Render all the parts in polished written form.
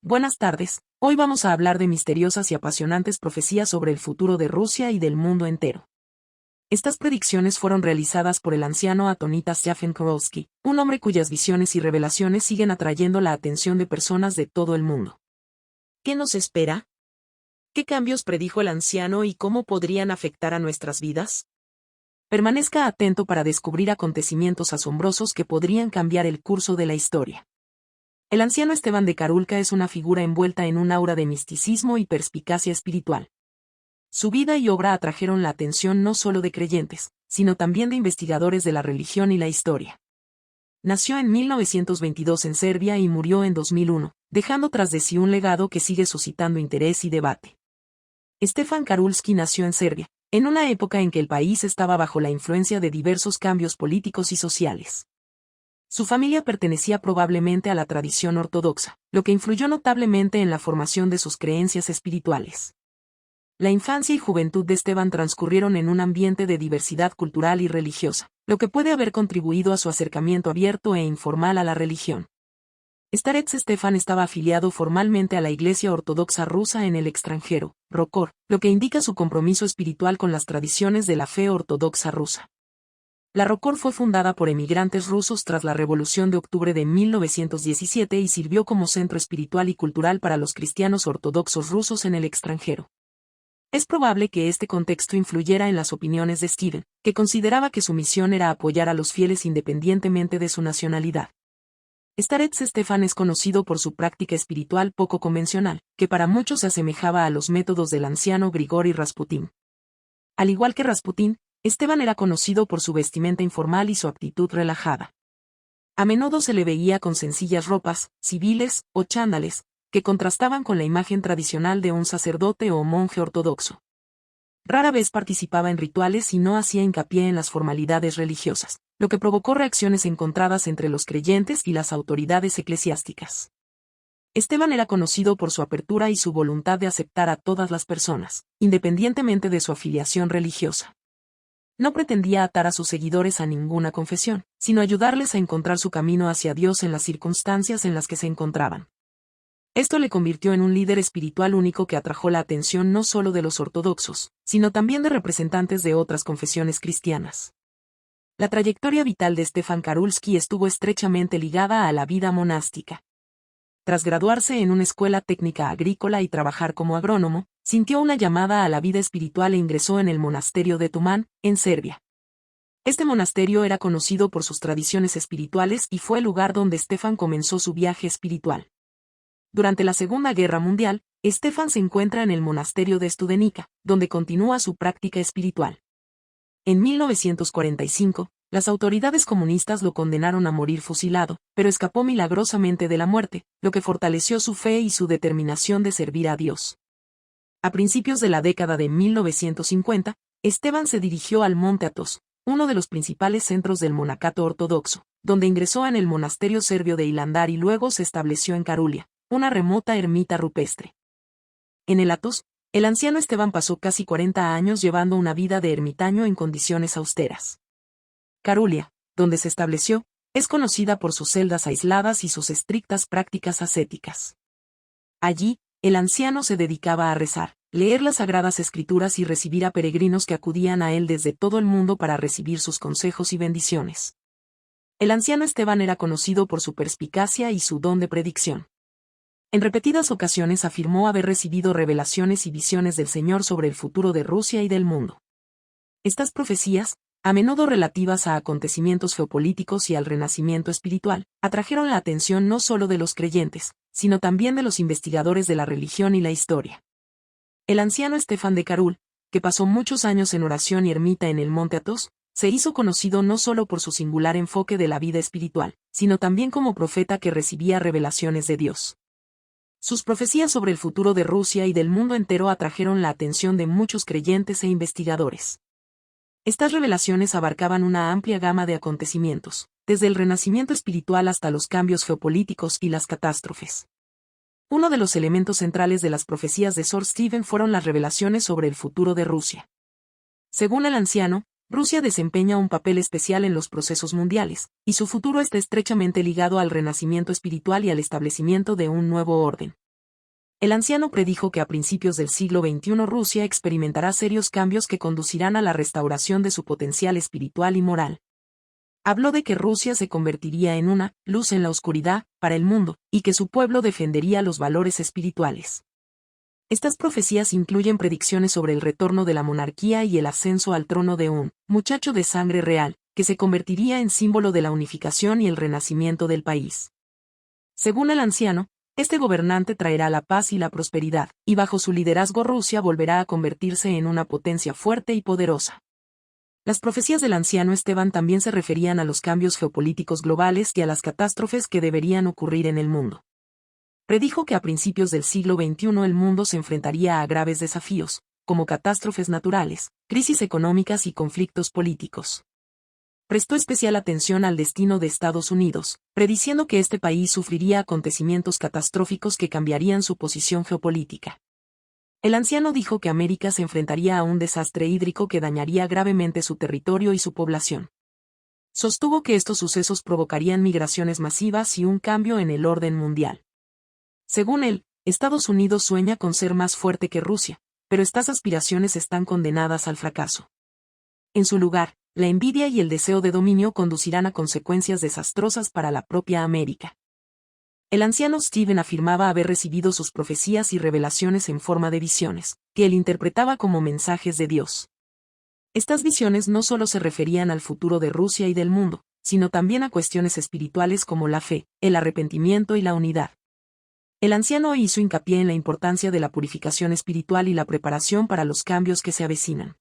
Buenas tardes, hoy vamos a hablar de misteriosas y apasionantes profecías sobre el futuro de Rusia y del mundo entero. Estas predicciones fueron realizadas por el anciano Atonitas Jaffin-Kurowski, un hombre cuyas visiones y revelaciones siguen atrayendo la atención de personas de todo el mundo. ¿Qué nos espera? ¿Qué cambios predijo el anciano y cómo podrían afectar a nuestras vidas? Permanezca atento para descubrir acontecimientos asombrosos que podrían cambiar el curso de la historia. El anciano Esteban de Karulka es una figura envuelta en un aura de misticismo y perspicacia espiritual. Su vida y obra atrajeron la atención no solo de creyentes, sino también de investigadores de la religión y la historia. Nació en 1922 en Serbia y murió en 2001, dejando tras de sí un legado que sigue suscitando interés y debate. Stefan Karulski nació en Serbia, en una época en que el país estaba bajo la influencia de diversos cambios políticos y sociales. Su familia pertenecía probablemente a la tradición ortodoxa, lo que influyó notablemente en la formación de sus creencias espirituales. La infancia y juventud de Esteban transcurrieron en un ambiente de diversidad cultural y religiosa, lo que puede haber contribuido a su acercamiento abierto e informal a la religión. Starets Stefan estaba afiliado formalmente a la Iglesia Ortodoxa rusa en el extranjero, Rokor, lo que indica su compromiso espiritual con las tradiciones de la fe ortodoxa rusa. La Rokor fue fundada por emigrantes rusos tras la Revolución de Octubre de 1917 y sirvió como centro espiritual y cultural para los cristianos ortodoxos rusos en el extranjero. Es probable que este contexto influyera en las opiniones de Steven, que consideraba que su misión era apoyar a los fieles independientemente de su nacionalidad. Starets Stefan es conocido por su práctica espiritual poco convencional, que para muchos se asemejaba a los métodos del anciano Grigori Rasputin. Al igual que Rasputin, Esteban era conocido por su vestimenta informal y su actitud relajada. A menudo se le veía con sencillas ropas, civiles o chándales, que contrastaban con la imagen tradicional de un sacerdote o monje ortodoxo. Rara vez participaba en rituales y no hacía hincapié en las formalidades religiosas, lo que provocó reacciones encontradas entre los creyentes y las autoridades eclesiásticas. Esteban era conocido por su apertura y su voluntad de aceptar a todas las personas, independientemente de su afiliación religiosa. No pretendía atar a sus seguidores a ninguna confesión, sino ayudarles a encontrar su camino hacia Dios en las circunstancias en las que se encontraban. Esto le convirtió en un líder espiritual único que atrajo la atención no solo de los ortodoxos, sino también de representantes de otras confesiones cristianas. La trayectoria vital de Stefan Karulski estuvo estrechamente ligada a la vida monástica. Tras graduarse en una escuela técnica agrícola y trabajar como agrónomo, sintió una llamada a la vida espiritual e ingresó en el monasterio de Tuman, en Serbia. Este monasterio era conocido por sus tradiciones espirituales y fue el lugar donde Stefan comenzó su viaje espiritual. Durante la Segunda Guerra Mundial, Stefan se encuentra en el monasterio de Studenica, donde continúa su práctica espiritual. En 1945, las autoridades comunistas lo condenaron a morir fusilado, pero escapó milagrosamente de la muerte, lo que fortaleció su fe y su determinación de servir a Dios. A principios de la década de 1950, Esteban se dirigió al Monte Athos, uno de los principales centros del monacato ortodoxo, donde ingresó en el monasterio serbio de Hilandar y luego se estableció en Carulia, una remota ermita rupestre. En el Athos, el anciano Esteban pasó casi 40 años llevando una vida de ermitaño en condiciones austeras. Carulia, donde se estableció, es conocida por sus celdas aisladas y sus estrictas prácticas ascéticas. Allí, el anciano se dedicaba a rezar, leer las sagradas escrituras y recibir a peregrinos que acudían a él desde todo el mundo para recibir sus consejos y bendiciones. El anciano Esteban era conocido por su perspicacia y su don de predicción. En repetidas ocasiones afirmó haber recibido revelaciones y visiones del Señor sobre el futuro de Rusia y del mundo. Estas profecías, a menudo relativas a acontecimientos geopolíticos y al renacimiento espiritual, atrajeron la atención no solo de los creyentes, sino también de los investigadores de la religión y la historia. El anciano Stefan de Karul, que pasó muchos años en oración y ermita en el Monte Athos, se hizo conocido no solo por su singular enfoque de la vida espiritual, sino también como profeta que recibía revelaciones de Dios. Sus profecías sobre el futuro de Rusia y del mundo entero atrajeron la atención de muchos creyentes e investigadores. Estas revelaciones abarcaban una amplia gama de acontecimientos, desde el renacimiento espiritual hasta los cambios geopolíticos y las catástrofes. Uno de los elementos centrales de las profecías de Sir Stephen fueron las revelaciones sobre el futuro de Rusia. Según el anciano, Rusia desempeña un papel especial en los procesos mundiales, y su futuro está estrechamente ligado al renacimiento espiritual y al establecimiento de un nuevo orden. El anciano predijo que a principios del siglo XXI Rusia experimentará serios cambios que conducirán a la restauración de su potencial espiritual y moral. Habló de que Rusia se convertiría en una luz en la oscuridad para el mundo, y que su pueblo defendería los valores espirituales. Estas profecías incluyen predicciones sobre el retorno de la monarquía y el ascenso al trono de un muchacho de sangre real, que se convertiría en símbolo de la unificación y el renacimiento del país. Según el anciano, este gobernante traerá la paz y la prosperidad, y bajo su liderazgo Rusia volverá a convertirse en una potencia fuerte y poderosa. Las profecías del anciano Esteban también se referían a los cambios geopolíticos globales y a las catástrofes que deberían ocurrir en el mundo. Predijo que a principios del siglo XXI el mundo se enfrentaría a graves desafíos, como catástrofes naturales, crisis económicas y conflictos políticos. Prestó especial atención al destino de Estados Unidos, prediciendo que este país sufriría acontecimientos catastróficos que cambiarían su posición geopolítica. El anciano dijo que América se enfrentaría a un desastre hídrico que dañaría gravemente su territorio y su población. Sostuvo que estos sucesos provocarían migraciones masivas y un cambio en el orden mundial. Según él, Estados Unidos sueña con ser más fuerte que Rusia, pero estas aspiraciones están condenadas al fracaso. En su lugar, la envidia y el deseo de dominio conducirán a consecuencias desastrosas para la propia América. El anciano Stephen afirmaba haber recibido sus profecías y revelaciones en forma de visiones, que él interpretaba como mensajes de Dios. Estas visiones no solo se referían al futuro de Rusia y del mundo, sino también a cuestiones espirituales como la fe, el arrepentimiento y la unidad. El anciano hizo hincapié en la importancia de la purificación espiritual y la preparación para los cambios que se avecinan.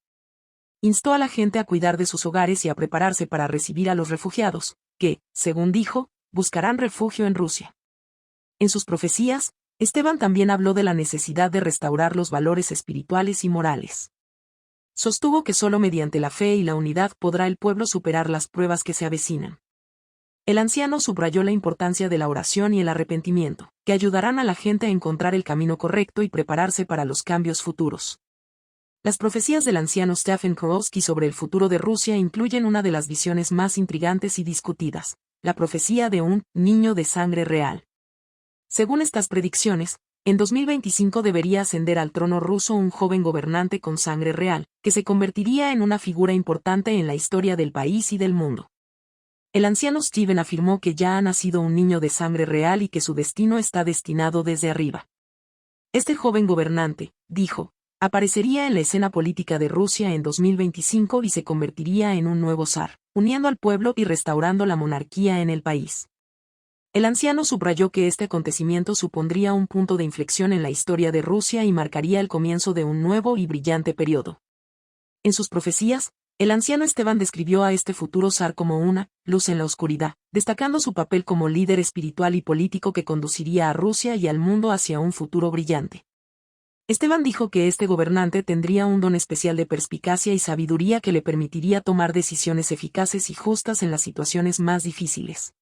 Instó a la gente a cuidar de sus hogares y a prepararse para recibir a los refugiados, que, según dijo, buscarán refugio en Rusia. En sus profecías, Esteban también habló de la necesidad de restaurar los valores espirituales y morales. Sostuvo que solo mediante la fe y la unidad podrá el pueblo superar las pruebas que se avecinan. El anciano subrayó la importancia de la oración y el arrepentimiento, que ayudarán a la gente a encontrar el camino correcto y prepararse para los cambios futuros. Las profecías del anciano Stephen Kurowski sobre el futuro de Rusia incluyen una de las visiones más intrigantes y discutidas, la profecía de un niño de sangre real. Según estas predicciones, en 2025 debería ascender al trono ruso un joven gobernante con sangre real, que se convertiría en una figura importante en la historia del país y del mundo. El anciano Stephen afirmó que ya ha nacido un niño de sangre real y que su destino está destinado desde arriba. Este joven gobernante, dijo, aparecería en la escena política de Rusia en 2025 y se convertiría en un nuevo zar, uniendo al pueblo y restaurando la monarquía en el país. El anciano subrayó que este acontecimiento supondría un punto de inflexión en la historia de Rusia y marcaría el comienzo de un nuevo y brillante periodo. En sus profecías, el anciano Esteban describió a este futuro zar como una luz en la oscuridad, destacando su papel como líder espiritual y político que conduciría a Rusia y al mundo hacia un futuro brillante. Esteban dijo que este gobernante tendría un don especial de perspicacia y sabiduría que le permitiría tomar decisiones eficaces y justas en las situaciones más difíciles.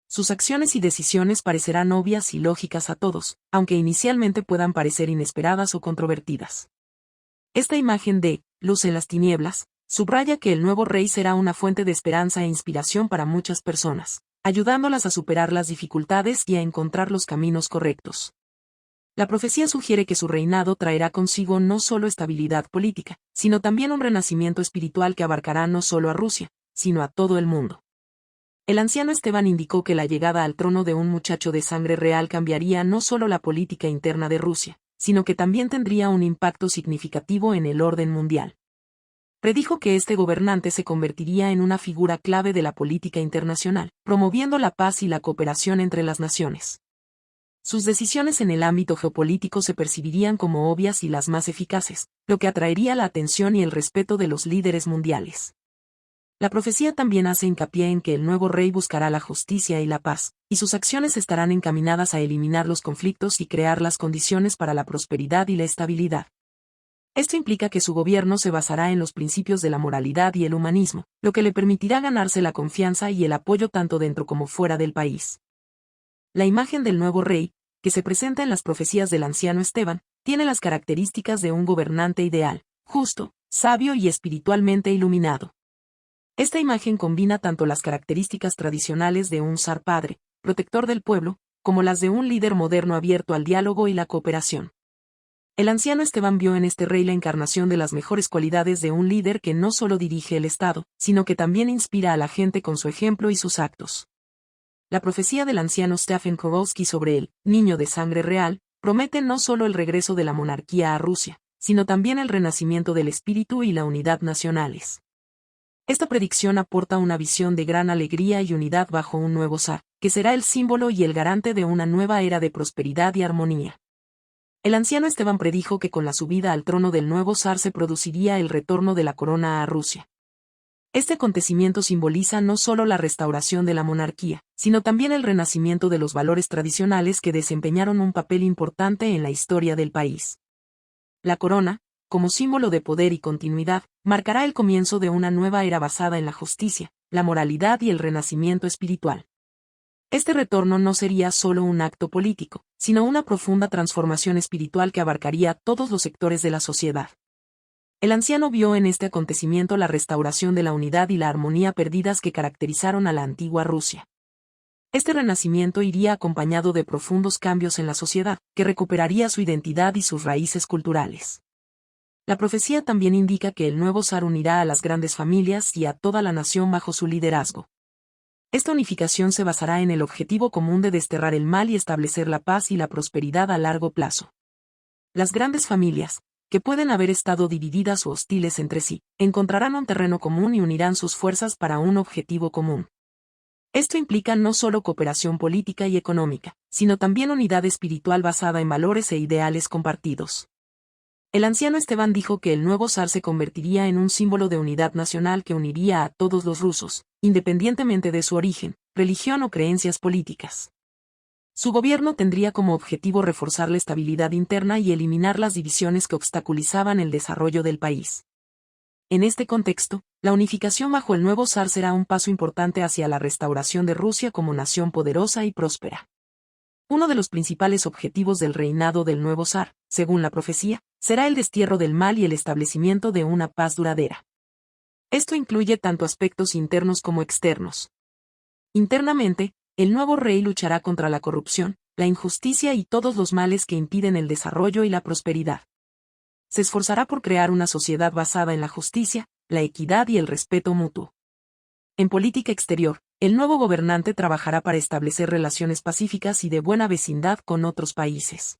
Sus acciones y decisiones parecerán obvias y lógicas a todos, aunque inicialmente puedan parecer inesperadas o controvertidas. Esta imagen de luz en las tinieblas subraya que el nuevo rey será una fuente de esperanza e inspiración para muchas personas, ayudándolas a superar las dificultades y a encontrar los caminos correctos. La profecía sugiere que su reinado traerá consigo no solo estabilidad política, sino también un renacimiento espiritual que abarcará no solo a Rusia, sino a todo el mundo. El anciano Esteban indicó que la llegada al trono de un muchacho de sangre real cambiaría no solo la política interna de Rusia, sino que también tendría un impacto significativo en el orden mundial. Predijo que este gobernante se convertiría en una figura clave de la política internacional, promoviendo la paz y la cooperación entre las naciones. Sus decisiones en el ámbito geopolítico se percibirían como obvias y las más eficaces, lo que atraería la atención y el respeto de los líderes mundiales. La profecía también hace hincapié en que el nuevo rey buscará la justicia y la paz, y sus acciones estarán encaminadas a eliminar los conflictos y crear las condiciones para la prosperidad y la estabilidad. Esto implica que su gobierno se basará en los principios de la moralidad y el humanismo, lo que le permitirá ganarse la confianza y el apoyo tanto dentro como fuera del país. La imagen del nuevo rey, que se presenta en las profecías del anciano Esteban, tiene las características de un gobernante ideal, justo, sabio y espiritualmente iluminado. Esta imagen combina tanto las características tradicionales de un zar padre, protector del pueblo, como las de un líder moderno abierto al diálogo y la cooperación. El anciano Esteban vio en este rey la encarnación de las mejores cualidades de un líder que no solo dirige el Estado, sino que también inspira a la gente con su ejemplo y sus actos. La profecía del anciano Stephen Kowalski sobre el niño de sangre real promete no solo el regreso de la monarquía a Rusia, sino también el renacimiento del espíritu y la unidad nacionales. Esta predicción aporta una visión de gran alegría y unidad bajo un nuevo zar, que será el símbolo y el garante de una nueva era de prosperidad y armonía. El anciano Esteban predijo que con la subida al trono del nuevo zar se produciría el retorno de la corona a Rusia. Este acontecimiento simboliza no solo la restauración de la monarquía, sino también el renacimiento de los valores tradicionales que desempeñaron un papel importante en la historia del país. La corona, como símbolo de poder y continuidad, marcará el comienzo de una nueva era basada en la justicia, la moralidad y el renacimiento espiritual. Este retorno no sería solo un acto político, sino una profunda transformación espiritual que abarcaría todos los sectores de la sociedad. El anciano vio en este acontecimiento la restauración de la unidad y la armonía perdidas que caracterizaron a la antigua Rusia. Este renacimiento iría acompañado de profundos cambios en la sociedad, que recuperaría su identidad y sus raíces culturales. La profecía también indica que el nuevo zar unirá a las grandes familias y a toda la nación bajo su liderazgo. Esta unificación se basará en el objetivo común de desterrar el mal y establecer la paz y la prosperidad a largo plazo. Las grandes familias, que pueden haber estado divididas o hostiles entre sí, encontrarán un terreno común y unirán sus fuerzas para un objetivo común. Esto implica no solo cooperación política y económica, sino también unidad espiritual basada en valores e ideales compartidos. El anciano Esteban dijo que el nuevo zar se convertiría en un símbolo de unidad nacional que uniría a todos los rusos, independientemente de su origen, religión o creencias políticas. Su gobierno tendría como objetivo reforzar la estabilidad interna y eliminar las divisiones que obstaculizaban el desarrollo del país. En este contexto, la unificación bajo el nuevo zar será un paso importante hacia la restauración de Rusia como nación poderosa y próspera. Uno de los principales objetivos del reinado del nuevo zar, según la profecía, será el destierro del mal y el establecimiento de una paz duradera. Esto incluye tanto aspectos internos como externos. Internamente, el nuevo rey luchará contra la corrupción, la injusticia y todos los males que impiden el desarrollo y la prosperidad. Se esforzará por crear una sociedad basada en la justicia, la equidad y el respeto mutuo. En política exterior, el nuevo gobernante trabajará para establecer relaciones pacíficas y de buena vecindad con otros países.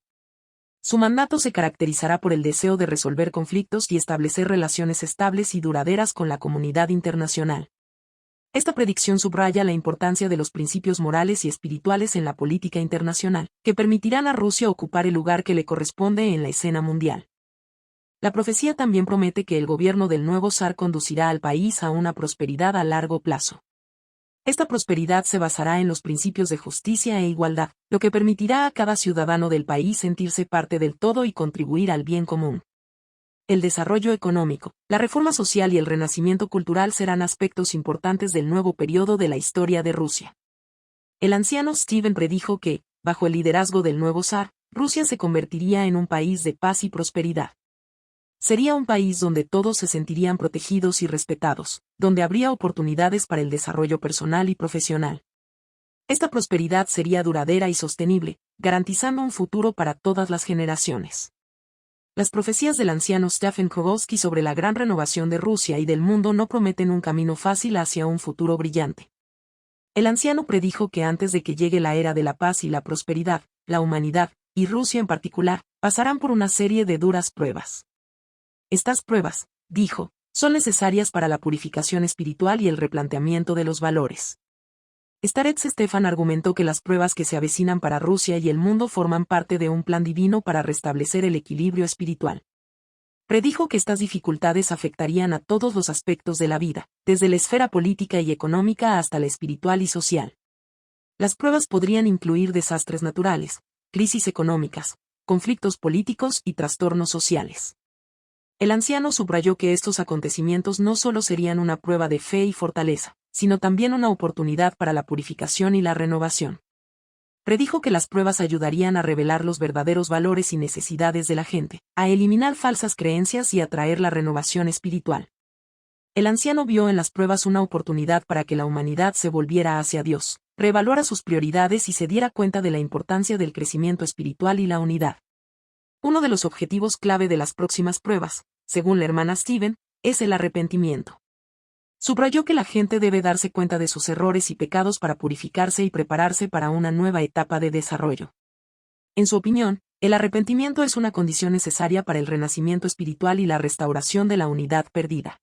Su mandato se caracterizará por el deseo de resolver conflictos y establecer relaciones estables y duraderas con la comunidad internacional. Esta predicción subraya la importancia de los principios morales y espirituales en la política internacional, que permitirán a Rusia ocupar el lugar que le corresponde en la escena mundial. La profecía también promete que el gobierno del nuevo zar conducirá al país a una prosperidad a largo plazo. Esta prosperidad se basará en los principios de justicia e igualdad, lo que permitirá a cada ciudadano del país sentirse parte del todo y contribuir al bien común. El desarrollo económico, la reforma social y el renacimiento cultural serán aspectos importantes del nuevo periodo de la historia de Rusia. El anciano Stephen predijo que, bajo el liderazgo del nuevo zar, Rusia se convertiría en un país de paz y prosperidad. Sería un país donde todos se sentirían protegidos y respetados, donde habría oportunidades para el desarrollo personal y profesional. Esta prosperidad sería duradera y sostenible, garantizando un futuro para todas las generaciones. Las profecías del anciano Stephen Kowalski sobre la gran renovación de Rusia y del mundo no prometen un camino fácil hacia un futuro brillante. El anciano predijo que antes de que llegue la era de la paz y la prosperidad, la humanidad, y Rusia en particular, pasarán por una serie de duras pruebas. Estas pruebas, dijo, son necesarias para la purificación espiritual y el replanteamiento de los valores. Starets Stefan argumentó que las pruebas que se avecinan para Rusia y el mundo forman parte de un plan divino para restablecer el equilibrio espiritual. Predijo que estas dificultades afectarían a todos los aspectos de la vida, desde la esfera política y económica hasta la espiritual y social. Las pruebas podrían incluir desastres naturales, crisis económicas, conflictos políticos y trastornos sociales. El anciano subrayó que estos acontecimientos no solo serían una prueba de fe y fortaleza, sino también una oportunidad para la purificación y la renovación. Predijo que las pruebas ayudarían a revelar los verdaderos valores y necesidades de la gente, a eliminar falsas creencias y a traer la renovación espiritual. El anciano vio en las pruebas una oportunidad para que la humanidad se volviera hacia Dios, reevaluara sus prioridades y se diera cuenta de la importancia del crecimiento espiritual y la unidad. Uno de los objetivos clave de las próximas pruebas, según la hermana Steven, es el arrepentimiento. Subrayó que la gente debe darse cuenta de sus errores y pecados para purificarse y prepararse para una nueva etapa de desarrollo. En su opinión, el arrepentimiento es una condición necesaria para el renacimiento espiritual y la restauración de la unidad perdida.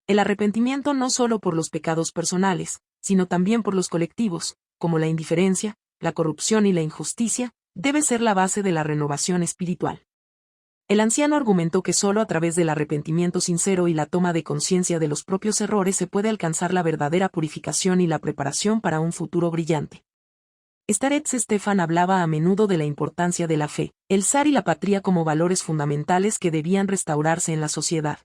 El arrepentimiento no solo por los pecados personales, sino también por los colectivos, como la indiferencia, la corrupción y la injusticia, debe ser la base de la renovación espiritual. El anciano argumentó que solo a través del arrepentimiento sincero y la toma de conciencia de los propios errores se puede alcanzar la verdadera purificación y la preparación para un futuro brillante. Starets Stefan hablaba a menudo de la importancia de la fe, el zar y la patria como valores fundamentales que debían restaurarse en la sociedad.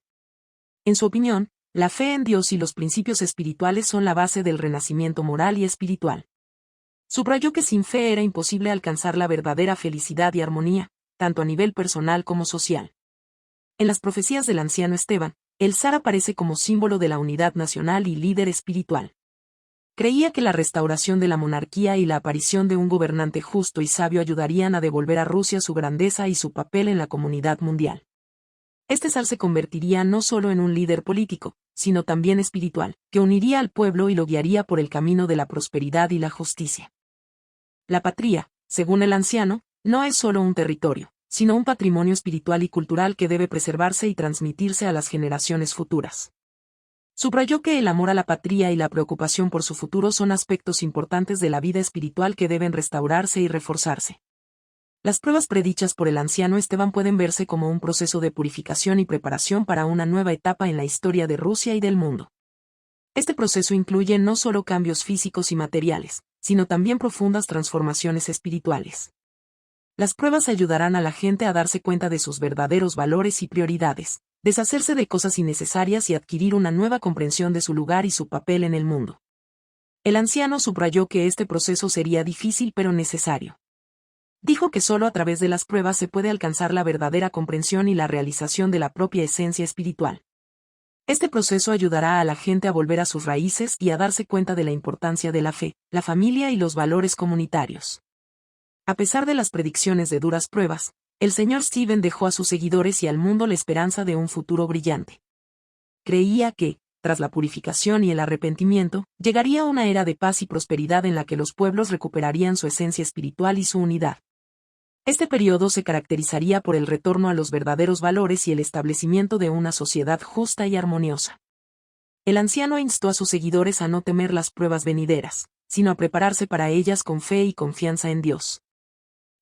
En su opinión, la fe en Dios y los principios espirituales son la base del renacimiento moral y espiritual. Subrayó que sin fe era imposible alcanzar la verdadera felicidad y armonía, tanto a nivel personal como social. En las profecías del anciano Esteban, el zar aparece como símbolo de la unidad nacional y líder espiritual. Creía que la restauración de la monarquía y la aparición de un gobernante justo y sabio ayudarían a devolver a Rusia su grandeza y su papel en la comunidad mundial. Este zar se convertiría no solo en un líder político, sino también espiritual, que uniría al pueblo y lo guiaría por el camino de la prosperidad y la justicia. La patria, según el anciano, no es solo un territorio, sino un patrimonio espiritual y cultural que debe preservarse y transmitirse a las generaciones futuras. Subrayó que el amor a la patria y la preocupación por su futuro son aspectos importantes de la vida espiritual que deben restaurarse y reforzarse. Las pruebas predichas por el anciano Esteban pueden verse como un proceso de purificación y preparación para una nueva etapa en la historia de Rusia y del mundo. Este proceso incluye no solo cambios físicos y materiales, sino también profundas transformaciones espirituales. Las pruebas ayudarán a la gente a darse cuenta de sus verdaderos valores y prioridades, deshacerse de cosas innecesarias y adquirir una nueva comprensión de su lugar y su papel en el mundo. El anciano subrayó que este proceso sería difícil pero necesario. Dijo que solo a través de las pruebas se puede alcanzar la verdadera comprensión y la realización de la propia esencia espiritual. Este proceso ayudará a la gente a volver a sus raíces y a darse cuenta de la importancia de la fe, la familia y los valores comunitarios. A pesar de las predicciones de duras pruebas, el señor Steven dejó a sus seguidores y al mundo la esperanza de un futuro brillante. Creía que, tras la purificación y el arrepentimiento, llegaría una era de paz y prosperidad en la que los pueblos recuperarían su esencia espiritual y su unidad. Este periodo se caracterizaría por el retorno a los verdaderos valores y el establecimiento de una sociedad justa y armoniosa. El anciano instó a sus seguidores a no temer las pruebas venideras, sino a prepararse para ellas con fe y confianza en Dios.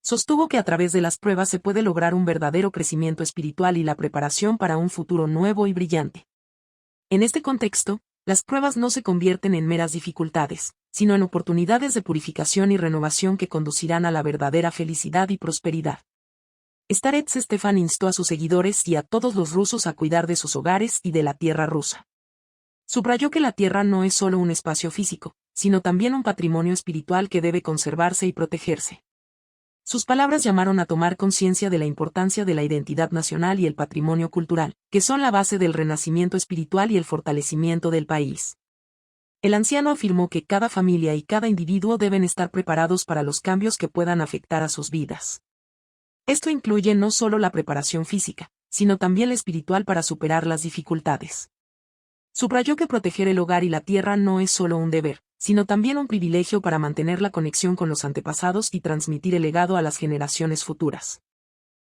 Sostuvo que a través de las pruebas se puede lograr un verdadero crecimiento espiritual y la preparación para un futuro nuevo y brillante. En este contexto, las pruebas no se convierten en meras dificultades, sino en oportunidades de purificación y renovación que conducirán a la verdadera felicidad y prosperidad. Starets Stefan instó a sus seguidores y a todos los rusos a cuidar de sus hogares y de la tierra rusa. Subrayó que la tierra no es solo un espacio físico, sino también un patrimonio espiritual que debe conservarse y protegerse. Sus palabras llamaron a tomar conciencia de la importancia de la identidad nacional y el patrimonio cultural, que son la base del renacimiento espiritual y el fortalecimiento del país. El anciano afirmó que cada familia y cada individuo deben estar preparados para los cambios que puedan afectar a sus vidas. Esto incluye no solo la preparación física, sino también la espiritual para superar las dificultades. Subrayó que proteger el hogar y la tierra no es solo un deber, sino también un privilegio para mantener la conexión con los antepasados y transmitir el legado a las generaciones futuras.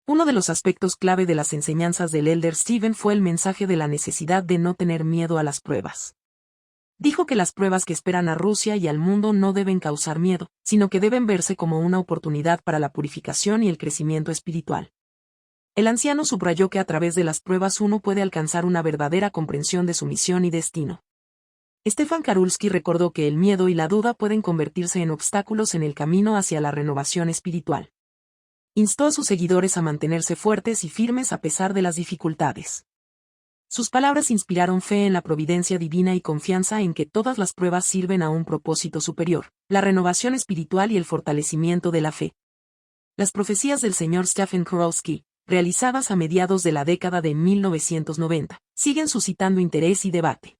Uno de los aspectos clave de las enseñanzas del Elder Steven fue el mensaje de la necesidad de no tener miedo a las pruebas. Dijo que las pruebas que esperan a Rusia y al mundo no deben causar miedo, sino que deben verse como una oportunidad para la purificación y el crecimiento espiritual. El anciano subrayó que a través de las pruebas uno puede alcanzar una verdadera comprensión de su misión y destino. Stefan Karulski recordó que el miedo y la duda pueden convertirse en obstáculos en el camino hacia la renovación espiritual. Instó a sus seguidores a mantenerse fuertes y firmes a pesar de las dificultades. Sus palabras inspiraron fe en la providencia divina y confianza en que todas las pruebas sirven a un propósito superior, la renovación espiritual y el fortalecimiento de la fe. Las profecías del señor Stefan Karulski, realizadas a mediados de la década de 1990, siguen suscitando interés y debate.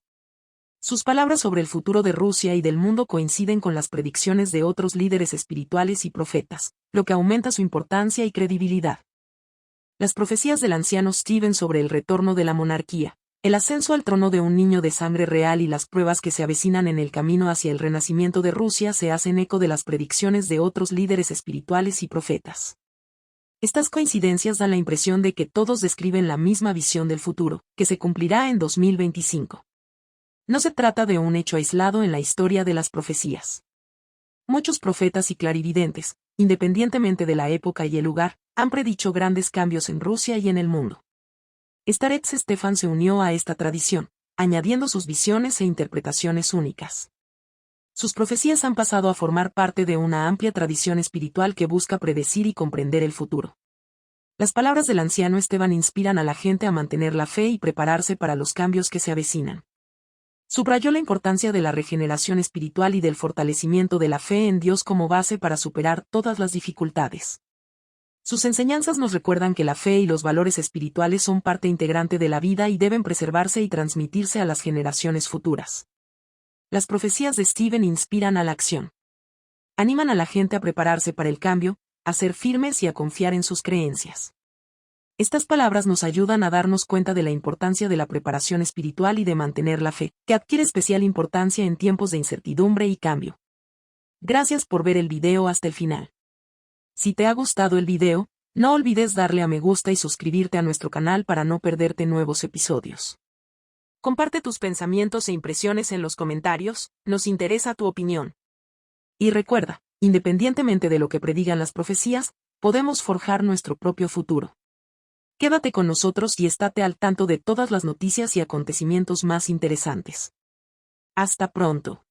Sus palabras sobre el futuro de Rusia y del mundo coinciden con las predicciones de otros líderes espirituales y profetas, lo que aumenta su importancia y credibilidad. Las profecías del anciano Stephen sobre el retorno de la monarquía, el ascenso al trono de un niño de sangre real y las pruebas que se avecinan en el camino hacia el renacimiento de Rusia se hacen eco de las predicciones de otros líderes espirituales y profetas. Estas coincidencias dan la impresión de que todos describen la misma visión del futuro, que se cumplirá en 2025. No se trata de un hecho aislado en la historia de las profecías. Muchos profetas y clarividentes, independientemente de la época y el lugar, han predicho grandes cambios en Rusia y en el mundo. Starets Stefan se unió a esta tradición, añadiendo sus visiones e interpretaciones únicas. Sus profecías han pasado a formar parte de una amplia tradición espiritual que busca predecir y comprender el futuro. Las palabras del anciano Esteban inspiran a la gente a mantener la fe y prepararse para los cambios que se avecinan. Subrayó la importancia de la regeneración espiritual y del fortalecimiento de la fe en Dios como base para superar todas las dificultades. Sus enseñanzas nos recuerdan que la fe y los valores espirituales son parte integrante de la vida y deben preservarse y transmitirse a las generaciones futuras. Las profecías de Stephen inspiran a la acción. Animan a la gente a prepararse para el cambio, a ser firmes y a confiar en sus creencias. Estas palabras nos ayudan a darnos cuenta de la importancia de la preparación espiritual y de mantener la fe, que adquiere especial importancia en tiempos de incertidumbre y cambio. Gracias por ver el video hasta el final. Si te ha gustado el video, no olvides darle a me gusta y suscribirte a nuestro canal para no perderte nuevos episodios. Comparte tus pensamientos e impresiones en los comentarios, nos interesa tu opinión. Y recuerda, independientemente de lo que predigan las profecías, podemos forjar nuestro propio futuro. Quédate con nosotros y estate al tanto de todas las noticias y acontecimientos más interesantes. Hasta pronto.